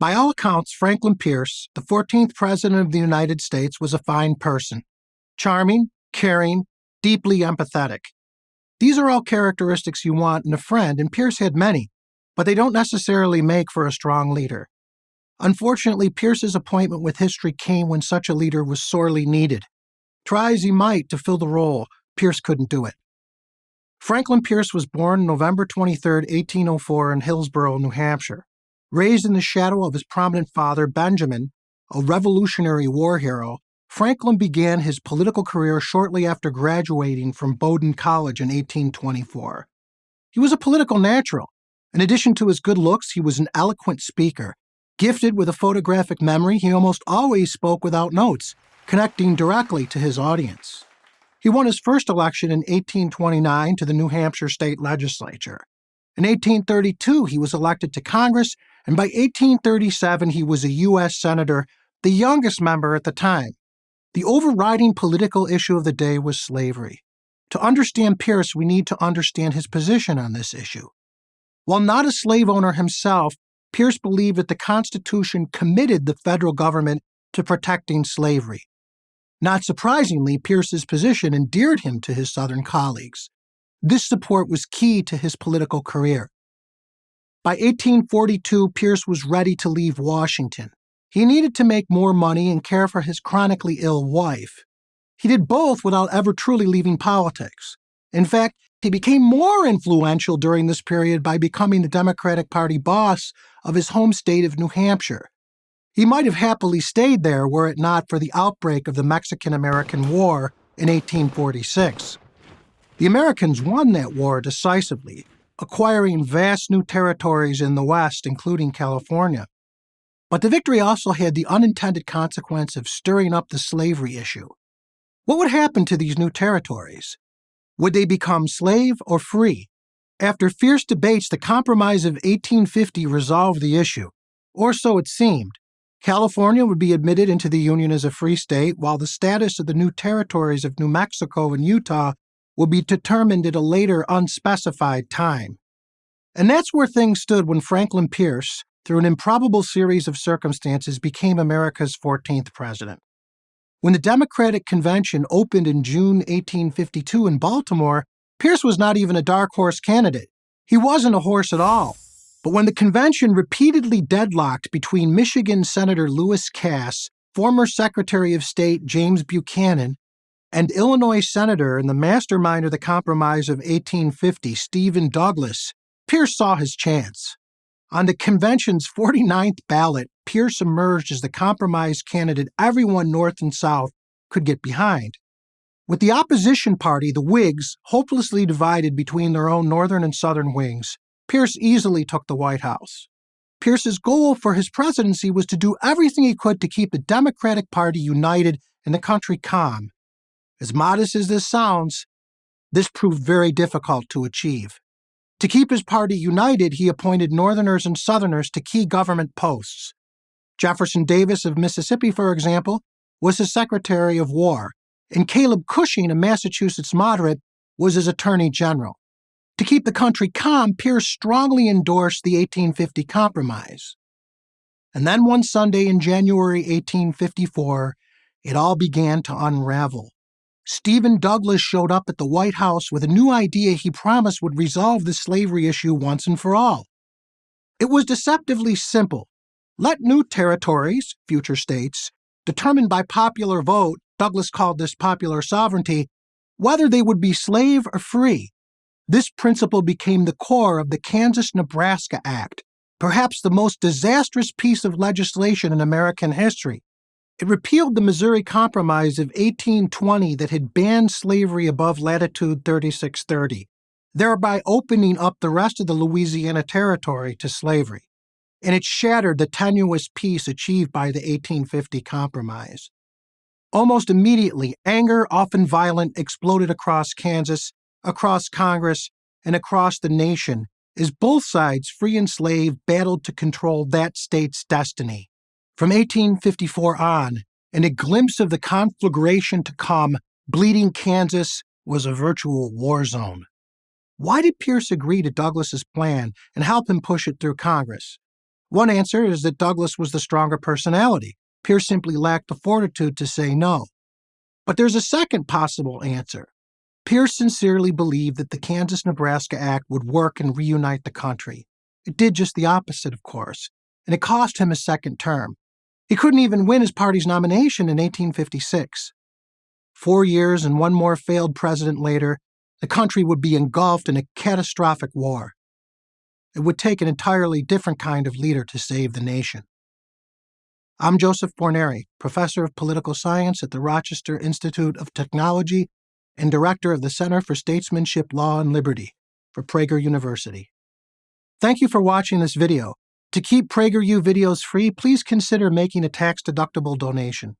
By all accounts, Franklin Pierce, the 14th President of the United States, was a fine person. Charming, caring, deeply empathetic. These are all characteristics you want in a friend, and Pierce had many, but they don't necessarily make for a strong leader. Unfortunately, Pierce's appointment with history came when such a leader was sorely needed. Try as he might to fill the role, Pierce couldn't do it. Franklin Pierce was born November 23, 1804 in Hillsborough, New Hampshire. Raised in the shadow of his prominent father, Benjamin, a Revolutionary War hero, Franklin began his political career shortly after graduating from Bowdoin College in 1824. He was a political natural. In addition to his good looks, he was an eloquent speaker. Gifted with a photographic memory, he almost always spoke without notes, connecting directly to his audience. He won his first election in 1829 to the New Hampshire state legislature. In 1832, he was elected to Congress, and by 1837, he was a U.S. Senator, the youngest member at the time. The overriding political issue of the day was slavery. To understand Pierce, we need to understand his position on this issue. While not a slave owner himself, Pierce believed that the Constitution committed the federal government to protecting slavery. Not surprisingly, Pierce's position endeared him to his Southern colleagues. This support was key to his political career. By 1842, Pierce was ready to leave Washington. He needed to make more money and care for his chronically ill wife. He did both without ever truly leaving politics. In fact, he became more influential during this period by becoming the Democratic Party boss of his home state of New Hampshire. He might have happily stayed there were it not for the outbreak of the Mexican-American War in 1846. The Americans won that war decisively, acquiring vast new territories in the West, including California. But the victory also had the unintended consequence of stirring up the slavery issue. What would happen to these new territories? Would they become slave or free? After fierce debates, the Compromise of 1850 resolved the issue, or so it seemed. California would be admitted into the Union as a free state, while the status of the new territories of New Mexico and Utah would be determined at a later unspecified time. And that's where things stood when Franklin Pierce, through an improbable series of circumstances, became America's 14th president. When the Democratic Convention opened in June 1852 in Baltimore, Pierce was not even a dark horse candidate. He wasn't a horse at all. But when the convention repeatedly deadlocked between Michigan Senator Lewis Cass, former Secretary of State James Buchanan, and Illinois Senator and the mastermind of the Compromise of 1850, Stephen Douglas, Pierce saw his chance. On the convention's 49th ballot, Pierce emerged as the compromise candidate everyone North and South could get behind. With the opposition party, the Whigs, hopelessly divided between their own Northern and Southern wings, Pierce easily took the White House. Pierce's goal for his presidency was to do everything he could to keep the Democratic Party united and the country calm. As modest as this sounds, this proved very difficult to achieve. To keep his party united, he appointed Northerners and Southerners to key government posts. Jefferson Davis of Mississippi, for example, was his Secretary of War, and Caleb Cushing, a Massachusetts moderate, was his Attorney General. To keep the country calm, Pierce strongly endorsed the 1850 Compromise. And then one Sunday in January 1854, it all began to unravel. Stephen Douglas showed up at the White House with a new idea he promised would resolve the slavery issue once and for all. It was deceptively simple. Let new territories, future states, determine by popular vote, Douglas called this popular sovereignty, whether they would be slave or free. This principle became the core of the KansasNebraska Act, perhaps the most disastrous piece of legislation in American history. It repealed the Missouri Compromise of 1820 that had banned slavery above latitude 3630, thereby opening up the rest of the Louisiana Territory to slavery. And it shattered the tenuous peace achieved by the 1850 Compromise. Almost immediately, anger, often violent, exploded across Kansas, across Congress, and across the nation as both sides, free and slave, battled to control that state's destiny. From 1854 on, in a glimpse of the conflagration to come, bleeding Kansas was a virtual war zone. Why did Pierce agree to Douglas's plan and help him push it through Congress? One answer is that Douglas was the stronger personality. Pierce simply lacked the fortitude to say no. But there's a second possible answer. Pierce sincerely believed that the Kansas-Nebraska Act would work and reunite the country. It did just the opposite, of course, and it cost him his second term. He couldn't even win his party's nomination in 1856. 4 years and one more failed president later, the country would be engulfed in a catastrophic war. It would take an entirely different kind of leader to save the nation. I'm Joseph Fornieri, professor of political science at the Rochester Institute of Technology and director of the Center for Statesmanship, Law, and Liberty for Prager University. Thank you for watching this video. To keep PragerU videos free, please consider making a tax-deductible donation.